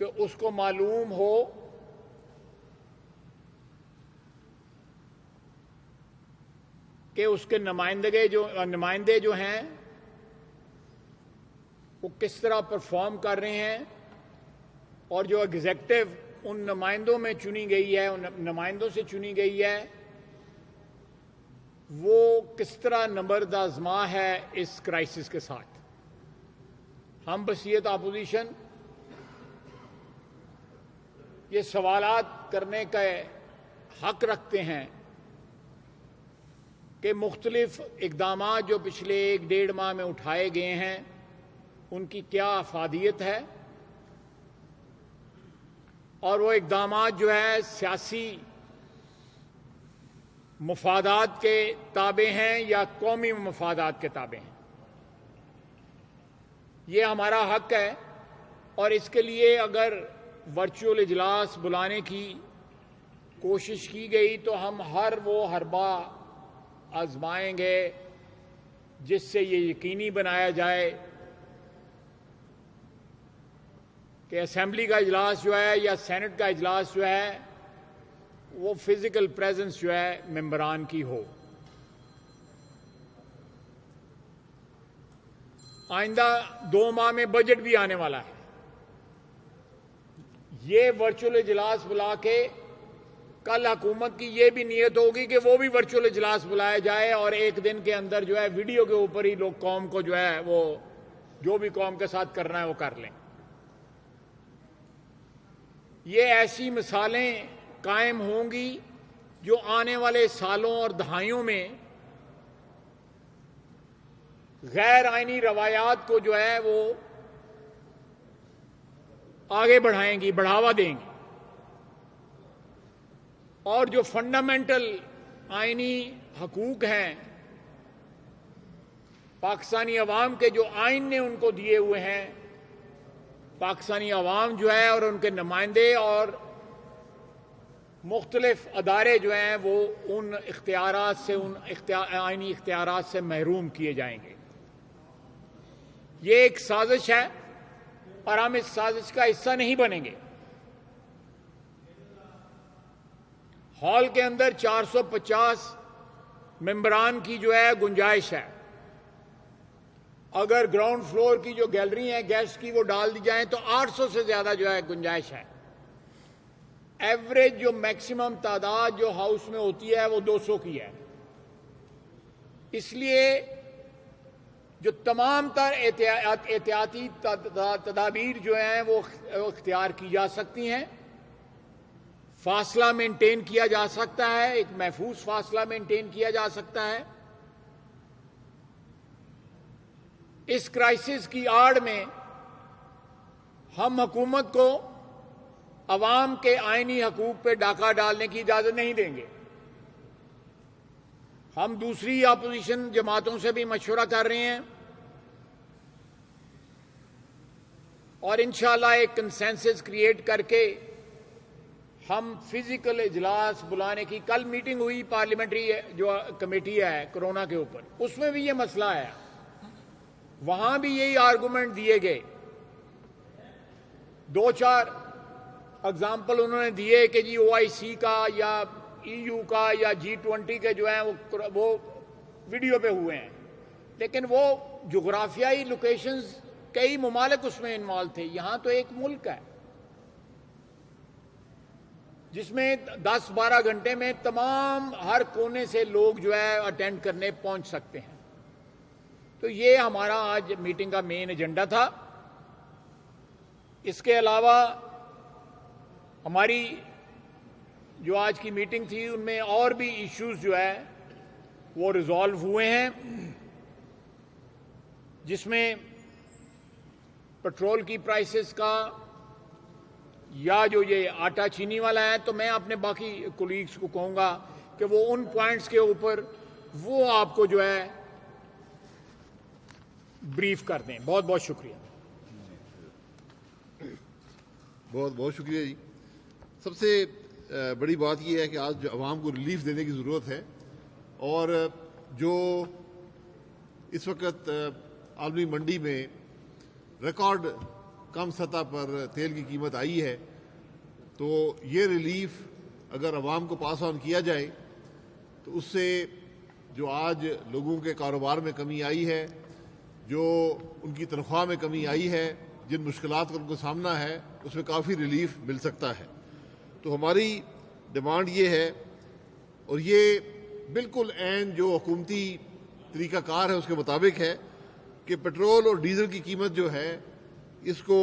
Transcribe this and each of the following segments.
کہ اس کو معلوم ہو کہ اس کے نمائندے جو ہیں وہ کس طرح پرفارم کر رہے ہیں، اور جو ایگزیکٹو ان نمائندوں میں چنی گئی ہے، ان نمائندوں سے چنی گئی ہے، وہ کس طرح نبرد آزما ہے اس کرائسس کے ساتھ۔ ہم بصیرت اپوزیشن یہ سوالات کرنے کا حق رکھتے ہیں کہ مختلف اقدامات جو پچھلے 1-1.5 ماہ میں اٹھائے گئے ہیں ان کی کیا افادیت ہے، اور وہ اقدامات جو ہے سیاسی مفادات کے تابع ہیں یا قومی مفادات کے تابع ہیں۔ یہ ہمارا حق ہے، اور اس کے لیے اگر ورچوئل اجلاس بلانے کی کوشش کی گئی تو ہم ہر وہ حربہ آزمائیں گے جس سے یہ یقینی بنایا جائے کہ اسمبلی کا اجلاس جو ہے یا سینٹ کا اجلاس جو ہے وہ فزیکل پریزنس جو ہے ممبران کی ہو۔ آئندہ 2 ماہ میں بجٹ بھی آنے والا ہے۔ یہ ورچوئل اجلاس بلا کے کل حکومت کی یہ بھی نیت ہوگی کہ وہ بھی ورچوئل اجلاس بلایا جائے، اور 1 دن کے اندر جو ہے ویڈیو کے اوپر ہی لوگ قوم کو جو ہے وہ جو بھی قوم کے ساتھ کرنا ہے وہ کر لیں۔ یہ ایسی مثالیں قائم ہوں گی جو آنے والے سالوں اور دہائیوں میں غیر آئینی روایات کو جو ہے وہ آگے بڑھائیں گی، بڑھاوا دیں گی، اور جو فنڈامنٹل آئینی حقوق ہیں پاکستانی عوام کے، جو آئین نے ان کو دیے ہوئے ہیں، پاکستانی عوام جو ہے اور ان کے نمائندے اور مختلف ادارے جو ہیں وہ ان اختیارات سے، ان آئینی اختیارات سے محروم کیے جائیں گے۔ یہ ایک سازش ہے اور ہم اس سازش کا حصہ نہیں بنیں گے۔ ہال کے اندر 450 ممبران کی جو ہے گنجائش ہے۔ اگر گراؤنڈ فلور کی جو گیلری ہیں گیسٹ کی وہ ڈال دی جائیں تو 800 سے زیادہ جو ہے گنجائش ہے۔ ایوریج جو میکسیمم تعداد جو ہاؤس میں ہوتی ہے وہ 200 کی ہے۔ اس لیے جو تمام تر احتیاطی تدابیر جو ہیں وہ اختیار کی جا سکتی ہیں۔ فاصلہ مینٹین کیا جا سکتا ہے، ایک محفوظ فاصلہ مینٹین کیا جا سکتا ہے۔ اس کرائسس کی آڑ میں ہم حکومت کو عوام کے آئینی حقوق پہ ڈاکہ ڈالنے کی اجازت نہیں دیں گے۔ ہم دوسری اپوزیشن جماعتوں سے بھی مشورہ کر رہے ہیں، اور انشاءاللہ ایک کنسنسس کریٹ کر کے ہم فزیکل اجلاس بلانے کی، کل میٹنگ ہوئی پارلیمنٹری جو کمیٹی ہے کرونا کے اوپر، اس میں بھی یہ مسئلہ ہے، وہاں بھی یہی آرگومنٹ دیے گئے۔ 2-4 اگزامپل انہوں نے دیے کہ جی OIC کا یا EU کا یا G20 کے جو ہیں وہ ویڈیو پہ ہوئے ہیں، لیکن وہ جغرافیائی لوکیشنز کئی ممالک اس میں انوالو تھے۔ یہاں تو ایک ملک ہے جس میں 10-12 گھنٹے میں تمام ہر کونے سے لوگ جو ہے اٹینڈ کرنے پہنچ سکتے ہیں۔ تو یہ ہمارا آج میٹنگ کا مین ایجنڈا تھا۔ اس کے علاوہ ہماری جو آج کی میٹنگ تھی ان میں اور بھی ایشوز جو ہے وہ ریزالو ہوئے ہیں، جس میں پیٹرول کی پرائسز کا، یا جو یہ آٹا چینی والا ہے، تو میں اپنے باقی کولیگز کو کہوں گا کہ وہ ان پوائنٹس کے اوپر وہ آپ کو جو ہے بریف کر دیں۔ بہت بہت شکریہ۔ بہت بہت شکریہ جی۔ سب سے بڑی بات یہ ہے کہ آج جو عوام کو ریلیف دینے کی ضرورت ہے، اور جو اس وقت عالمی منڈی میں ریکارڈ کم سطح پر تیل کی قیمت آئی ہے، تو یہ ریلیف اگر عوام کو پاس آن کیا جائے تو اس سے جو آج لوگوں کے کاروبار میں کمی آئی ہے، جو ان کی تنخواہ میں کمی آئی ہے، جن مشکلات کا ان کو سامنا ہے، اس میں کافی ریلیف مل سکتا ہے۔ تو ہماری ڈیمانڈ یہ ہے، اور یہ بالکل عین جو حکومتی طریقہ کار ہے اس کے مطابق ہے، کہ پیٹرول اور ڈیزل کی قیمت جو ہے اس کو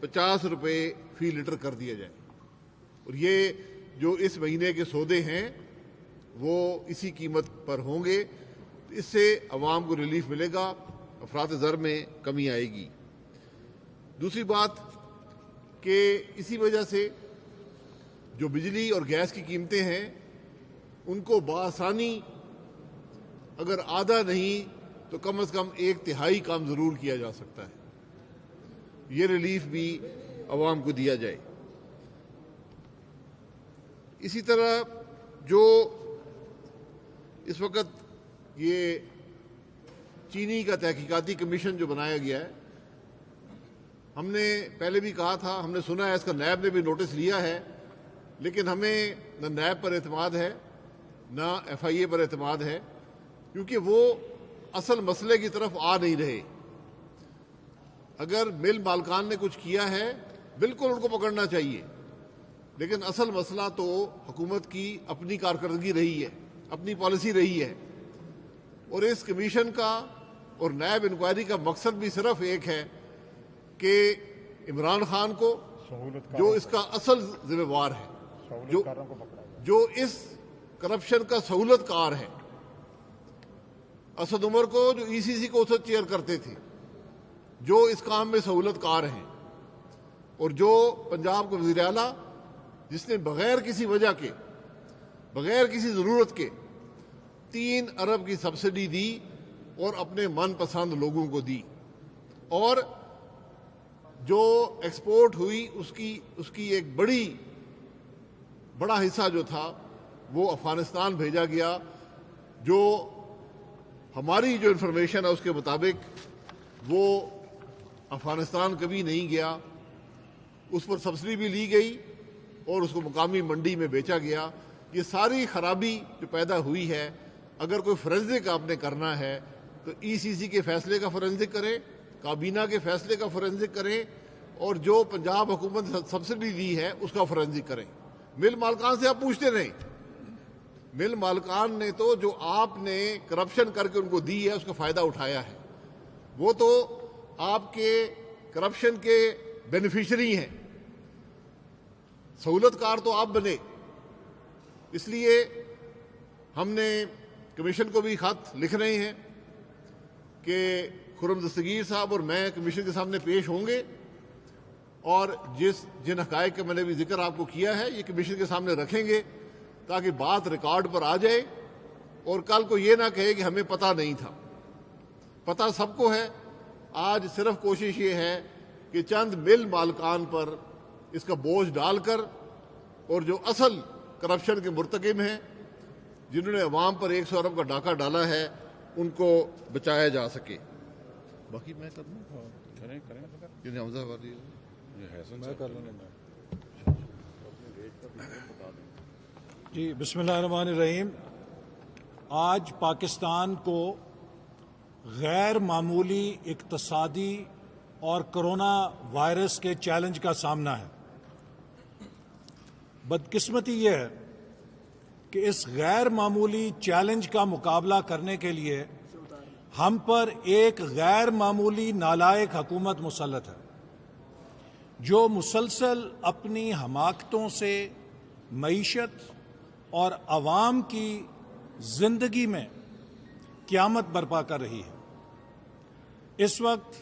50 روپے فی لیٹر کر دیا جائے، اور یہ جو اس مہینے کے سودے ہیں وہ اسی قیمت پر ہوں گے۔ اس سے عوام کو ریلیف ملے گا، افراط زر میں کمی آئے گی۔ دوسری بات کہ اسی وجہ سے جو بجلی اور گیس کی قیمتیں ہیں ان کو بآسانی اگر آدھا نہیں تو کم از کم 1/3 کام ضرور کیا جا سکتا ہے، یہ ریلیف بھی عوام کو دیا جائے۔ اسی طرح جو اس وقت یہ چینی کا تحقیقاتی کمیشن جو بنایا گیا ہے، ہم نے پہلے بھی کہا تھا، ہم نے سنا ہے اس کا نیب نے بھی نوٹس لیا ہے، لیکن ہمیں نہ نیب پر اعتماد ہے نہ FIA پر اعتماد ہے، کیونکہ وہ اصل مسئلے کی طرف آ نہیں رہے۔ اگر مل مالکان نے کچھ کیا ہے بالکل ان کو پکڑنا چاہیے، لیکن اصل مسئلہ تو حکومت کی اپنی کارکردگی رہی ہے، اپنی پالیسی رہی ہے، اور اس کمیشن کا اور نیب انکوائری کا مقصد بھی صرف ایک ہے کہ عمران خان کو جو اس کا اصل ذمہ وار ہے، جو اس کرپشن کا سہولت کار ہے، اسد عمر کو جو ECC کو اسد چیئر کرتے تھے، جو اس کام میں سہولت کار ہیں، اور جو پنجاب کا وزیر اعلیٰ جس نے بغیر کسی وجہ کے، بغیر کسی ضرورت کے 3 ارب کی سبسڈی دی اور اپنے من پسند لوگوں کو دی، اور جو ایکسپورٹ ہوئی اس کی ایک بڑا حصہ جو تھا وہ افغانستان بھیجا گیا، جو ہماری جو انفارمیشن ہے اس کے مطابق وہ افغانستان کبھی نہیں گیا، اس پر سبسڈی بھی لی گئی اور اس کو مقامی منڈی میں بیچا گیا۔ یہ ساری خرابی جو پیدا ہوئی ہے، اگر کوئی فورینزک آپ نے کرنا ہے تو ECC کے فیصلے کا فورینزک کریں، کابینہ کے فیصلے کا فورینزک کریں، اور جو پنجاب حکومت نے سبسڈی دی ہے اس کا فورینزک کریں۔ مل مالکان سے آپ پوچھتے نہیں، مل مالکان نے تو جو آپ نے کرپشن کر کے ان کو دی ہے اس کا فائدہ اٹھایا ہے، وہ تو آپ کے کرپشن کے بینیفیشری ہیں، سہولت کار تو آپ بنے۔ اس لیے ہم نے کمیشن کو بھی خط لکھ رہے ہیں کہ خرم دستگیر صاحب اور میں کمیشن کے سامنے پیش ہوں گے، اور جن حقائق کا میں نے بھی ذکر آپ کو کیا ہے یہ کمیشن کے سامنے رکھیں گے، تاکہ بات ریکارڈ پر آ جائے اور کل کو یہ نہ کہے کہ ہمیں پتہ نہیں تھا۔ پتہ سب کو ہے، آج صرف کوشش یہ ہے کہ چند مل مالکان پر اس کا بوجھ ڈال کر، اور جو اصل کرپشن کے مرتکب ہیں جنہوں نے عوام پر 100 ارب کا ڈاکہ ڈالا ہے ان کو بچایا جا سکے۔ باقی میں کر دوں حمزہ والی جی، بسم اللہ الرحمن الرحیم۔ آج پاکستان کو غیر معمولی اقتصادی اور کرونا وائرس کے چیلنج کا سامنا ہے۔ بدقسمتی یہ ہے کہ اس غیر معمولی چیلنج کا مقابلہ کرنے کے لیے ہم پر ایک غیر معمولی نالائق حکومت مسلط ہے، جو مسلسل اپنی حماقتوں سے معیشت اور عوام کی زندگی میں قیامت برپا کر رہی ہے۔ اس وقت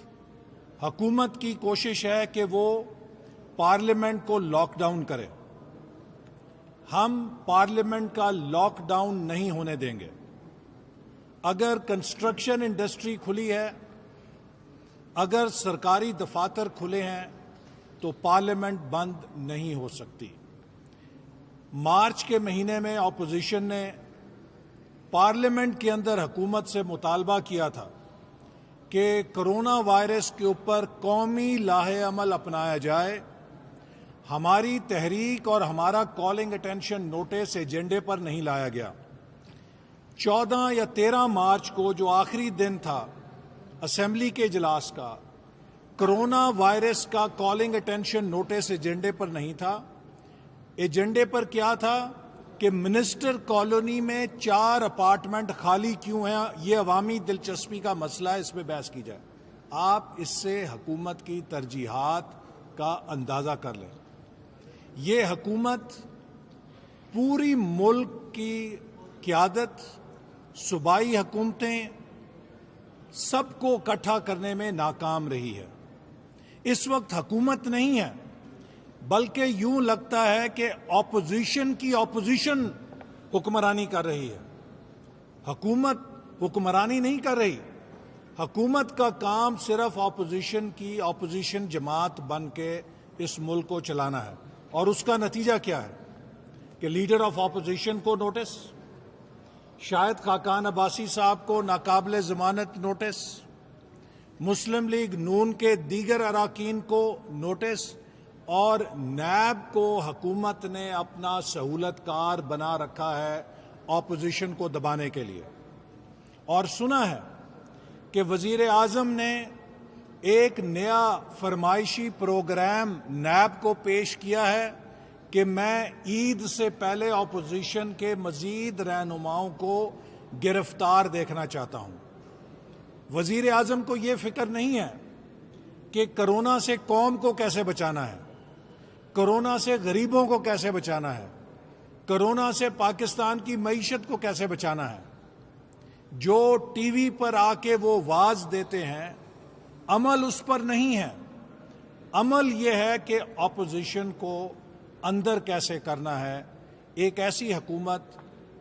حکومت کی کوشش ہے کہ وہ پارلیمنٹ کو لاک ڈاؤن کرے۔ ہم پارلیمنٹ کا لاک ڈاؤن نہیں ہونے دیں گے۔ اگر کنسٹرکشن انڈسٹری کھلی ہے، اگر سرکاری دفاتر کھلے ہیں تو پارلیمنٹ بند نہیں ہو سکتی۔ مارچ کے مہینے میں اپوزیشن نے پارلیمنٹ کے اندر حکومت سے مطالبہ کیا تھا کہ کرونا وائرس کے اوپر قومی لاہ عمل اپنایا جائے. ہماری تحریک اور ہمارا کالنگ اٹینشن نوٹس ایجنڈے پر نہیں لایا گیا. 14 یا 13 مارچ کو جو آخری دن تھا اسمبلی کے اجلاس کا، کرونا وائرس کا کالنگ اٹینشن نوٹس ایجنڈے پر نہیں تھا. ایجنڈے پر کیا تھا کہ منسٹر کالونی میں 4 اپارٹمنٹ خالی کیوں ہیں، یہ عوامی دلچسپی کا مسئلہ ہے، اس پہ بحث کی جائے. آپ اس سے حکومت کی ترجیحات کا اندازہ کر لیں. یہ حکومت پوری ملک کی قیادت، صوبائی حکومتیں، سب کو اکٹھا کرنے میں ناکام رہی ہے. اس وقت حکومت نہیں ہے، بلکہ یوں لگتا ہے کہ اپوزیشن کی اپوزیشن حکمرانی کر رہی ہے. حکومت حکمرانی نہیں کر رہی. حکومت کا کام صرف اپوزیشن جماعت بن کے اس ملک کو چلانا ہے. اور اس کا نتیجہ کیا ہے کہ لیڈر آف اپوزیشن کو نوٹس، شاہد خاقان عباسی صاحب کو ناقابل ضمانت نوٹس، مسلم لیگ نون کے دیگر اراکین کو نوٹس، اور نیب کو حکومت نے اپنا سہولت کار بنا رکھا ہے اپوزیشن کو دبانے کے لیے. اور سنا ہے کہ وزیر اعظم نے ایک نیا فرمائشی پروگرام نیب کو پیش کیا ہے کہ میں عید سے پہلے اپوزیشن کے مزید رہنماؤں کو گرفتار دیکھنا چاہتا ہوں. وزیر اعظم کو یہ فکر نہیں ہے کہ کرونا سے قوم کو کیسے بچانا ہے، کرونا سے غریبوں کو کیسے بچانا ہے، کرونا سے پاکستان کی معیشت کو کیسے بچانا ہے. جو ٹی وی پر آ کے وہ واز دیتے ہیں، عمل اس پر نہیں ہے. عمل یہ ہے کہ اپوزیشن کو اندر کیسے کرنا ہے. ایک ایسی حکومت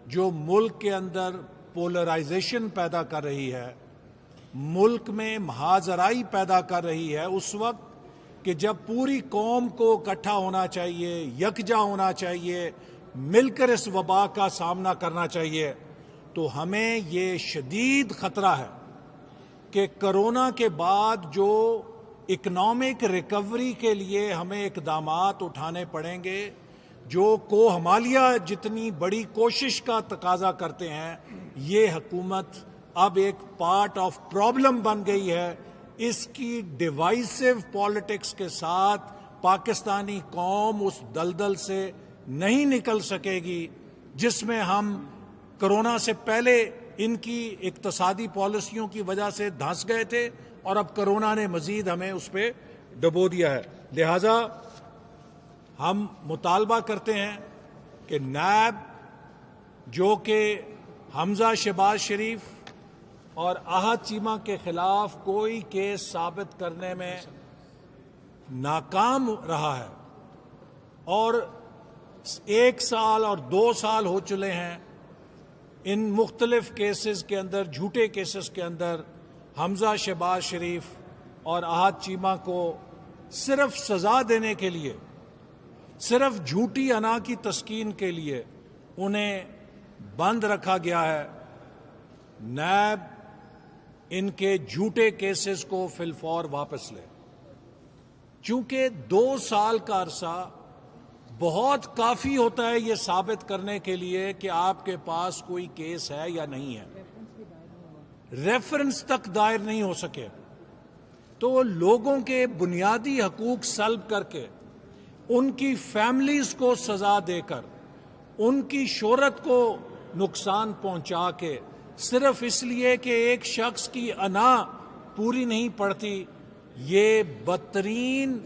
جو ملک کے اندر پولرائزیشن پیدا کر رہی ہے، ملک میں محاذرائی پیدا کر رہی ہے، اس وقت کہ جب پوری قوم کو اکٹھا ہونا چاہیے، یکجا ہونا چاہیے، مل کر اس وبا کا سامنا کرنا چاہیے، تو ہمیں یہ شدید خطرہ ہے کہ کرونا کے بعد جو اکنامک ریکوری کے لیے ہمیں اقدامات اٹھانے پڑیں گے، جو کوہ جتنی بڑی کوشش کا تقاضا کرتے ہیں، یہ حکومت اب ایک پارٹ آف پرابلم بن گئی ہے. اس کی ڈیوائسو پالیٹکس کے ساتھ پاکستانی قوم اس دلدل سے نہیں نکل سکے گی جس میں ہم کرونا سے پہلے ان کی اقتصادی پالیسیوں کی وجہ سے دھنس گئے تھے، اور اب کرونا نے مزید ہمیں اس پہ ڈبو دیا ہے. لہذا ہم مطالبہ کرتے ہیں کہ نیب، جو کہ حمزہ شہباز شریف اور احد چیمہ کے خلاف کوئی کیس ثابت کرنے میں ناکام رہا ہے، اور 1 سال اور 2 سال ہو چلے ہیں ان مختلف کیسز کے اندر، جھوٹے کیسز کے اندر، حمزہ شہباز شریف اور احد چیمہ کو صرف سزا دینے کے لیے، صرف جھوٹی انا کی تسکین کے لیے انہیں بند رکھا گیا ہے. نیب ان کے جھوٹے کیسز کو فی الفور واپس لے، چونکہ 2 سال کا عرصہ بہت کافی ہوتا ہے یہ ثابت کرنے کے لیے کہ آپ کے پاس کوئی کیس ہے یا نہیں ہے. ریفرنس تک دائر نہیں ہو سکے تو لوگوں کے بنیادی حقوق سلب کر کے، ان کی فیملیز کو سزا دے کر، ان کی شہرت کو نقصان پہنچا کے، صرف اس لیے کہ ایک شخص کی انا پوری نہیں پڑتی، یہ بدترین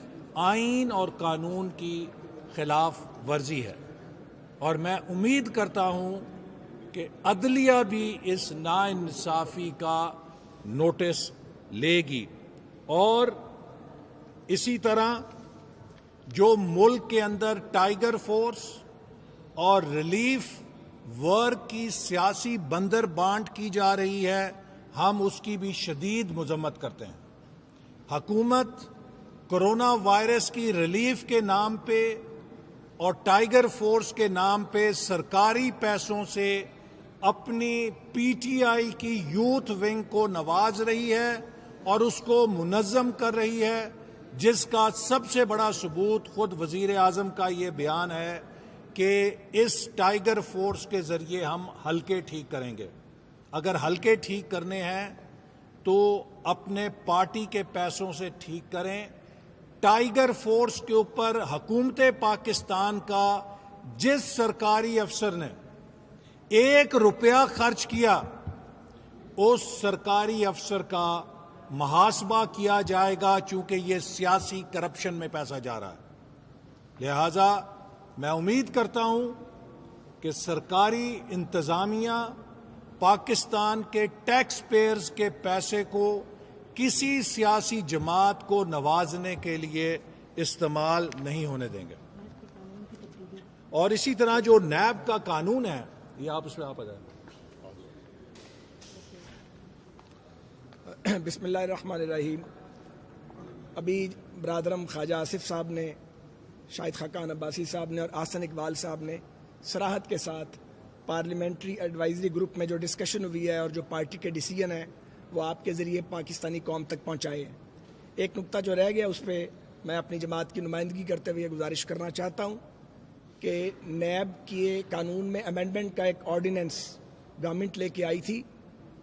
آئین اور قانون کی خلاف ورزی ہے. اور میں امید کرتا ہوں کہ عدلیہ بھی اس ناانصافی کا نوٹس لے گی. اور اسی طرح جو ملک کے اندر ٹائیگر فورس اور ریلیف ورک کی سیاسی بندر بانٹ کی جا رہی ہے، ہم اس کی بھی شدید مذمت کرتے ہیں. حکومت کرونا وائرس کی ریلیف کے نام پہ اور ٹائیگر فورس کے نام پہ سرکاری پیسوں سے اپنی پی ٹی آئی کی یوتھ ونگ کو نواز رہی ہے، اور اس کو منظم کر رہی ہے، جس کا سب سے بڑا ثبوت خود وزیر اعظم کا یہ بیان ہے کہ اس ٹائیگر فورس کے ذریعے ہم حلقے ٹھیک کریں گے۔ اگر حلقے ٹھیک کرنے ہیں تو اپنے پارٹی کے پیسوں سے ٹھیک کریں۔ ٹائیگر فورس کے اوپر حکومت پاکستان کا جس سرکاری افسر نے 1 روپیہ خرچ کیا، اس سرکاری افسر کا محاسبہ کیا جائے گا، چونکہ یہ سیاسی کرپشن میں پیسہ جا رہا ہے۔ لہذا میں امید کرتا ہوں کہ سرکاری انتظامیہ پاکستان کے ٹیکس پیئرز کے پیسے کو کسی سیاسی جماعت کو نوازنے کے لیے استعمال نہیں ہونے دیں گے۔ اور اسی طرح جو نیب کا قانون ہے، یہ آپ اس میں آپ آ جائیں۔ بسم اللہ الرحمن الرحیم۔ ابھی برادرم خواجہ آصف صاحب نے، شاہد خاقان عباسی صاحب نے اور آسن اقبال صاحب نے صراحت کے ساتھ پارلیمنٹری ایڈوائزری گروپ میں جو ڈسکشن ہوئی ہے اور جو پارٹی کے ڈیسیجن ہیں وہ آپ کے ذریعے پاکستانی قوم تک پہنچائے ہیں۔ ایک نقطہ جو رہ گیا، اس پہ میں اپنی جماعت کی نمائندگی کرتے ہوئے گزارش کرنا چاہتا ہوں کہ نیب کے قانون میں امینڈمنٹ کا ایک آرڈیننس گورنمنٹ لے کے آئی تھی،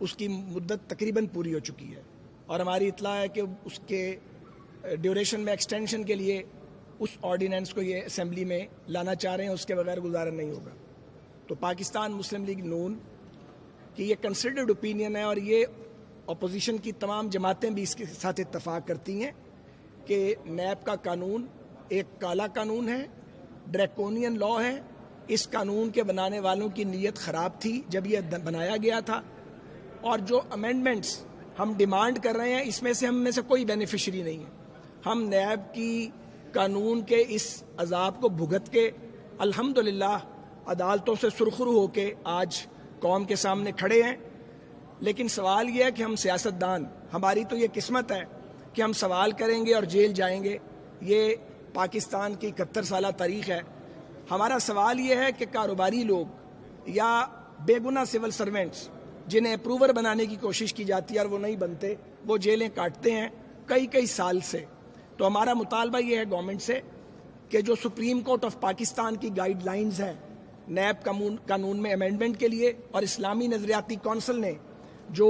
اس کی مدت تقریباً پوری ہو چکی ہے، اور ہماری اطلاع ہے کہ اس کے ڈیوریشن میں ایکسٹینشن کے لیے اس آرڈیننس کو یہ اسمبلی میں لانا چاہ رہے ہیں، اس کے بغیر گزارا نہیں ہوگا۔ تو پاکستان مسلم لیگ نون کی یہ کنسیڈرڈ اوپینین ہے، اور یہ اپوزیشن کی تمام جماعتیں بھی اس کے ساتھ اتفاق کرتی ہیں کہ نیب کا قانون ایک کالا قانون ہے، ڈریکونین لا ہے۔ اس قانون کے بنانے والوں کی نیت خراب تھی جب یہ بنایا گیا تھا، اور جو امینڈمنٹس ہم ڈیمانڈ کر رہے ہیں اس میں سے ہم میں سے کوئی بینیفیشری نہیں ہے۔ ہم نیب کی قانون کے اس عذاب کو بھگت کے الحمدللہ عدالتوں سے سرخرو ہو کے آج قوم کے سامنے کھڑے ہیں۔ لیکن سوال یہ ہے کہ ہم سیاستدان، ہماری تو یہ قسمت ہے کہ ہم سوال کریں گے اور جیل جائیں گے۔ یہ پاکستان کی 71 سالہ تاریخ ہے۔ ہمارا سوال یہ ہے کہ کاروباری لوگ یا بے گناہ سول سرونٹس جنہیں اپروور بنانے کی کوشش کی جاتی ہے اور وہ نہیں بنتے، وہ جیلیں کاٹتے ہیں کئی سال سے۔ تو ہمارا مطالبہ یہ ہے گورنمنٹ سے کہ جو سپریم کورٹ آف پاکستان کی گائیڈ لائنز ہیں نیب قانون میں امینڈمنٹ کے لیے، اور اسلامی نظریاتی کونسل نے جو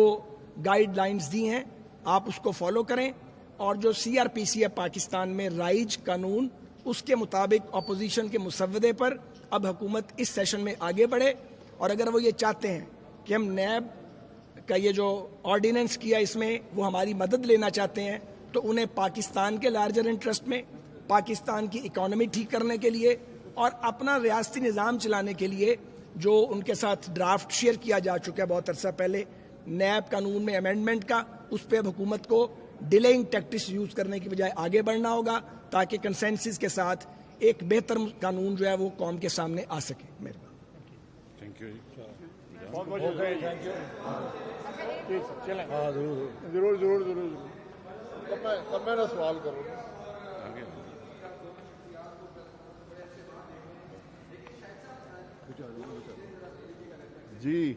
گائیڈ لائنز دی ہیں، آپ اس کو فالو کریں، اور جو CRPC ہے پاکستان میں رائج قانون، اس کے مطابق اپوزیشن کے مسودے پر اب حکومت اس سیشن میں آگے بڑھے۔ اور اگر وہ یہ چاہتے ہیں کہ ہم نیب کا یہ جو آرڈیننس کیا اس میں وہ ہماری مدد لینا چاہتے ہیں، تو انہیں پاکستان کے لارجر انٹرسٹ میں، پاکستان کی اکانومی ٹھیک کرنے کے لیے اور اپنا ریاستی نظام چلانے کے لیے جو ان کے ساتھ ڈرافٹ شیئر کیا جا چکا ہے بہت عرصہ پہلے نیب قانون میں امینڈمنٹ کا، اس پہ اب حکومت کو ڈیلیئنگ ٹیکٹکس یوز کرنے کی بجائے آگے بڑھنا ہوگا، تاکہ کنسنسس کے ساتھ ایک بہتر قانون جو ہے وہ قوم کے سامنے آ سکے۔ تھینک یو، بہت بہت شکریہ۔ چلیں، ضرور اب میں نہ سوال کروں جی۔